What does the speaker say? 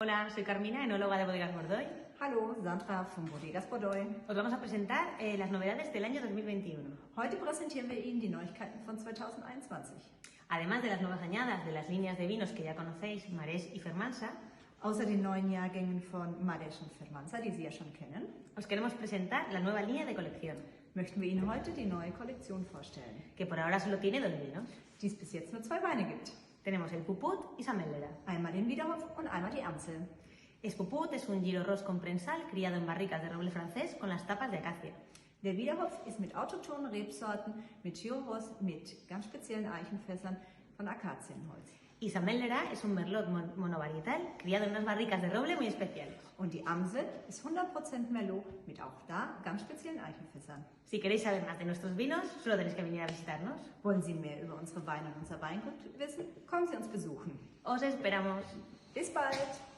Hola, soy Carmina, enóloga de Bodegas Bordoy. Hallo, Sandra von Bodegas Bordoy. Os vamos a presentar las novedades del año 2021. Heute präsentieren wir Ihnen die Neuigkeiten von 2021. Además de las nuevas añadas de las líneas de vinos que ya conocéis, Marès y Fermansa, Außer den neuen Jahrgängen von Marès und Fermansa, die Sie ja schon kennen, os queremos presentar la nueva línea de colección, möchten wir Ihnen heute die neue Kollektion vorstellen, que por ahora solo tiene dos vinos. die es bis jetzt nur 2 Weine gibt. Tenemos el Puput y Samellera. Einmal den Wiederhof und einmal die Amsel. Puput es un Giro Ros con prensal criado en barricas de roble francés con las tapas de acacia. Der Wiederhof ist mit autochthonen Rebsorten, mit Giroros, mit ganz speziellen Eichenfässern von Akazienholz. Y Samellera es un Merlot monovarietal criado en unas barricas de roble muy especiales. Und die Amsel ist 100% Merlot mit auch da ganz speziellen Eichenfässern. Si queréis saber más de nuestros vinos, solo tenéis que venir a visitarnos. Wollen Sie mehr über unsere Weine und unser Weingut wissen? Kommen Sie uns besuchen. Os esperamos. Bis bald!